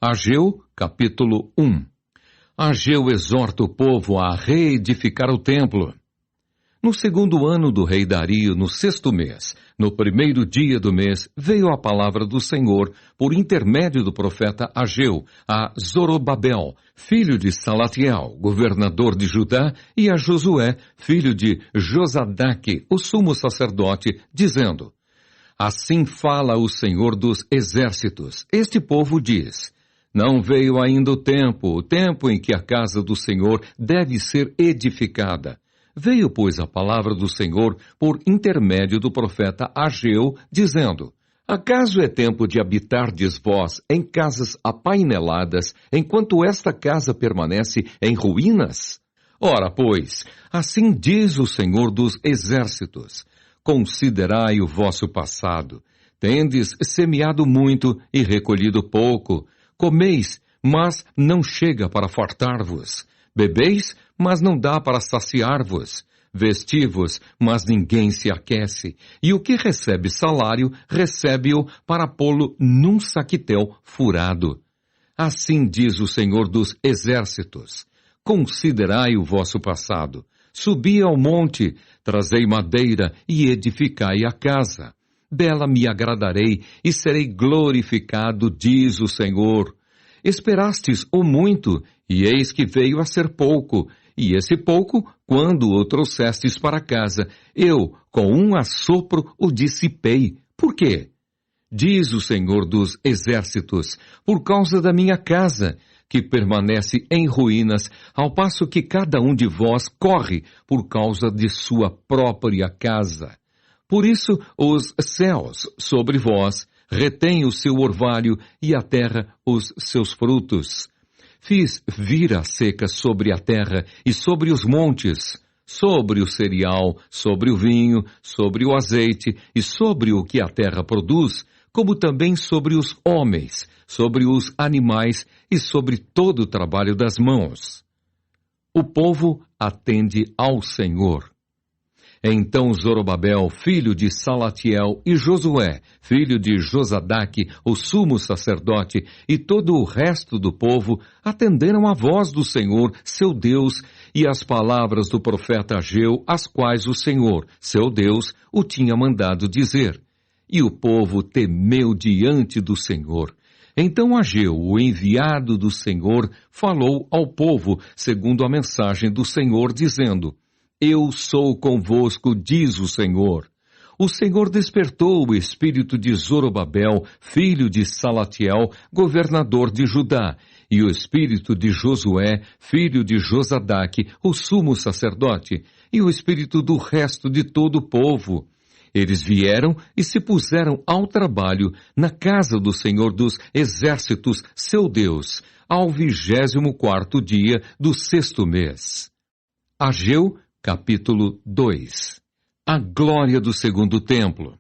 Ageu, capítulo 1. Ageu exorta o povo a reedificar o templo. No segundo ano do rei Dario, no sexto mês, no primeiro dia do mês, veio a palavra do Senhor, por intermédio do profeta Ageu, a Zorobabel, filho de Salatiel, governador de Judá, e a Josué, filho de Josadaque, o sumo sacerdote, dizendo: Assim fala o Senhor dos exércitos. Este povo diz: Não veio ainda o tempo em que a casa do Senhor deve ser edificada. Veio, pois, a palavra do Senhor por intermédio do profeta Ageu, dizendo: Acaso é tempo de habitardes vós em casas apaineladas, enquanto esta casa permanece em ruínas? Ora, pois, assim diz o Senhor dos exércitos: Considerai o vosso passado. Tendes semeado muito e recolhido pouco. Comeis, mas não chega para fartar-vos. Bebeis, mas não dá para saciar-vos. Vesti-vos, mas ninguém se aquece. E o que recebe salário, recebe-o para pô-lo num saquitel furado. Assim diz o Senhor dos exércitos: Considerai o vosso passado. Subi ao monte, trazei madeira e edificai a casa. Dela me agradarei e serei glorificado, diz o Senhor. Esperastes o muito, e eis que veio a ser pouco, e esse pouco, quando o trouxestes para casa, eu, com um assopro, o dissipei. Por quê? Diz o Senhor dos exércitos: por causa da minha casa, que permanece em ruínas, ao passo que cada um de vós corre por causa de sua própria casa. Por isso, os céus sobre vós retêm o seu orvalho e a terra os seus frutos. Fiz vir a seca sobre a terra e sobre os montes, sobre o cereal, sobre o vinho, sobre o azeite e sobre o que a terra produz, como também sobre os homens, sobre os animais e sobre todo o trabalho das mãos. O povo atende ao Senhor. Então Zorobabel, filho de Salatiel, e Josué, filho de Josadaque, o sumo sacerdote, e todo o resto do povo atenderam à voz do Senhor, seu Deus, e às palavras do profeta Ageu, as quais o Senhor, seu Deus, o tinha mandado dizer. E o povo temeu diante do Senhor. Então Ageu, o enviado do Senhor, falou ao povo, segundo a mensagem do Senhor, dizendo: Eu sou convosco, diz o Senhor. O Senhor despertou o espírito de Zorobabel, filho de Salatiel, governador de Judá, e o espírito de Josué, filho de Josadaque, o sumo sacerdote, e o espírito do resto de todo o povo. Eles vieram e se puseram ao trabalho na casa do Senhor dos exércitos, seu Deus, ao 24º dia do sexto mês. Ageu, capítulo 2. A glória do segundo templo.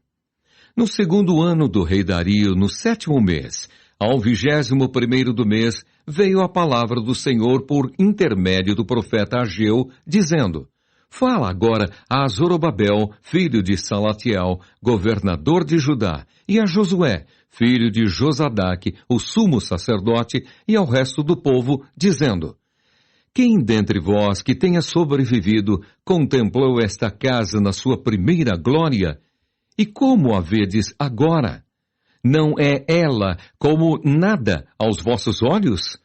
No segundo ano do rei Dario, no sétimo mês, ao 21º do mês, veio a palavra do Senhor por intermédio do profeta Ageu, dizendo: Fala agora a Zorobabel, filho de Salatiel, governador de Judá, e a Josué, filho de Josadaque, o sumo sacerdote, e ao resto do povo, dizendo: Quem dentre vós que tenha sobrevivido contemplou esta casa na sua primeira glória? E como a vedes agora? Não é ela como nada aos vossos olhos?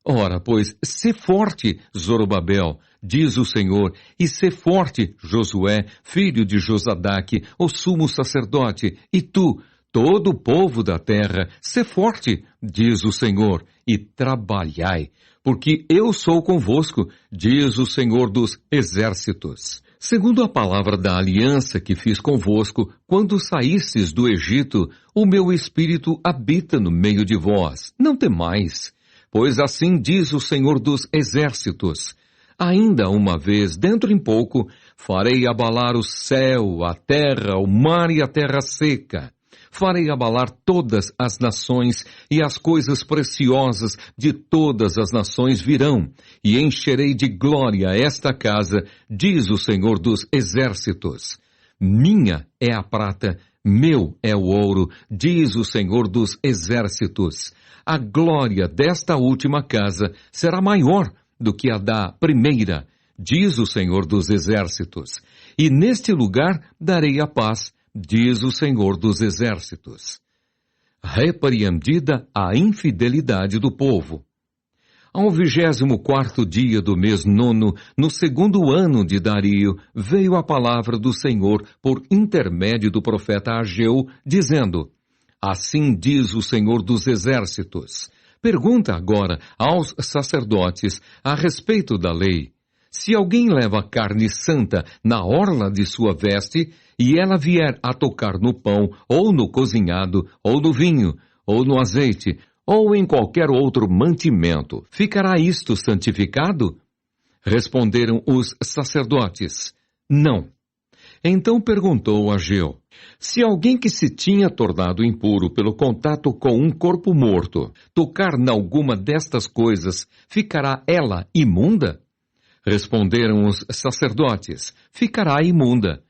Ora, pois, sê forte, Zorobabel, diz o Senhor, e sê forte, Josué, filho de Josadaque, o sumo sacerdote, e tu, todo o povo da terra, sê forte, diz o Senhor, e trabalhai, porque eu sou convosco, diz o Senhor dos exércitos. Segundo a palavra da aliança que fiz convosco, quando saístes do Egito, o meu espírito habita no meio de vós. Não temais, pois assim diz o Senhor dos exércitos: ainda uma vez, dentro em pouco, farei abalar o céu, a terra, o mar e a terra seca. Farei abalar todas as nações, e as coisas preciosas de todas as nações virão, e encherei de glória esta casa, diz o Senhor dos exércitos. Minha é a prata, Meu é o ouro, diz o Senhor dos Exércitos. A glória desta última casa será maior do que a da primeira, diz o Senhor dos Exércitos. E neste lugar darei a paz, diz o Senhor dos Exércitos. Repreendida a infidelidade do povo. Ao 24º dia do mês nono, no segundo ano de Dario, veio a palavra do Senhor por intermédio do profeta Ageu, dizendo: Assim diz o Senhor dos Exércitos. Pergunta agora aos sacerdotes a respeito da lei. Se alguém leva carne santa na orla de sua veste, e ela vier a tocar no pão, ou no cozinhado, ou no vinho, ou no azeite, ou em qualquer outro mantimento, ficará isto santificado? Responderam os sacerdotes: Não. Então perguntou Ageu: Se alguém que se tinha tornado impuro pelo contato com um corpo morto tocar nalguma destas coisas, ficará ela imunda? Responderam os sacerdotes: Ficará imunda.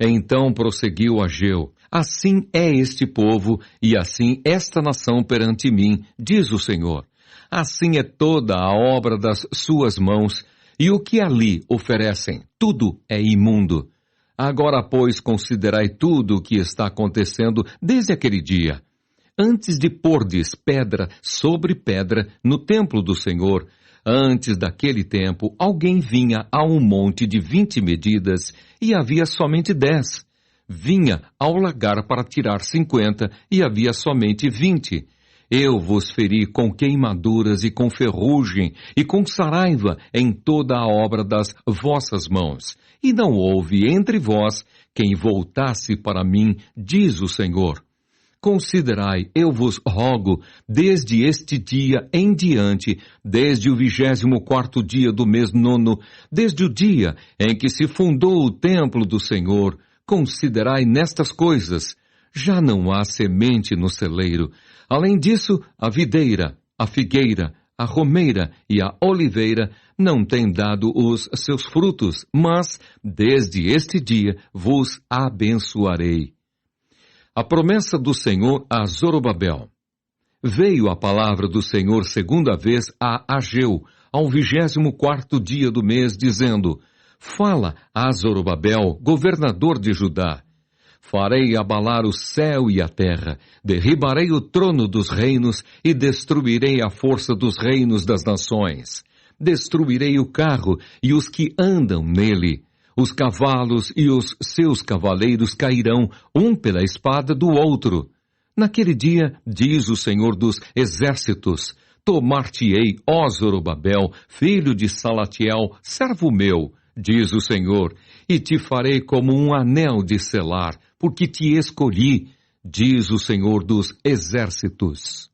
Então prosseguiu Ageu: Assim é este povo e assim esta nação perante mim, diz o Senhor. Assim é toda a obra das suas mãos, e o que ali oferecem, tudo é imundo. Agora, pois, considerai tudo o que está acontecendo desde aquele dia. Antes de pordes pedra sobre pedra no templo do Senhor, antes daquele tempo, alguém vinha a um monte de 20 medidas e havia somente 10. Vinha ao lagar para tirar 50 e havia somente 20. Eu vos feri com queimaduras e com ferrugem e com saraiva em toda a obra das vossas mãos. E não houve entre vós quem voltasse para mim, diz o Senhor. Considerai, eu vos rogo, desde este dia em diante, desde o 24º dia do mês nono, desde o dia em que se fundou o templo do Senhor, considerai nestas coisas. Já não há semente no celeiro. Além disso, a videira, a figueira, a romeira e a oliveira não têm dado os seus frutos, mas desde este dia vos abençoarei. A promessa do Senhor a Zorobabel. Veio a palavra do Senhor segunda vez a Ageu, ao 24º dia do mês, dizendo: Fala a Zorobabel, governador de Judá. Farei abalar o céu e a terra, derribarei o trono dos reinos e destruirei a força dos reinos das nações. Destruirei o carro e os que andam nele. Os cavalos e os seus cavaleiros cairão, um pela espada do outro. Naquele dia, diz o Senhor dos Exércitos, tomar-te-ei, ó Zorobabel, filho de Salatiel, servo meu, diz o Senhor, e te farei como um anel de selar, porque te escolhi, diz o Senhor dos Exércitos.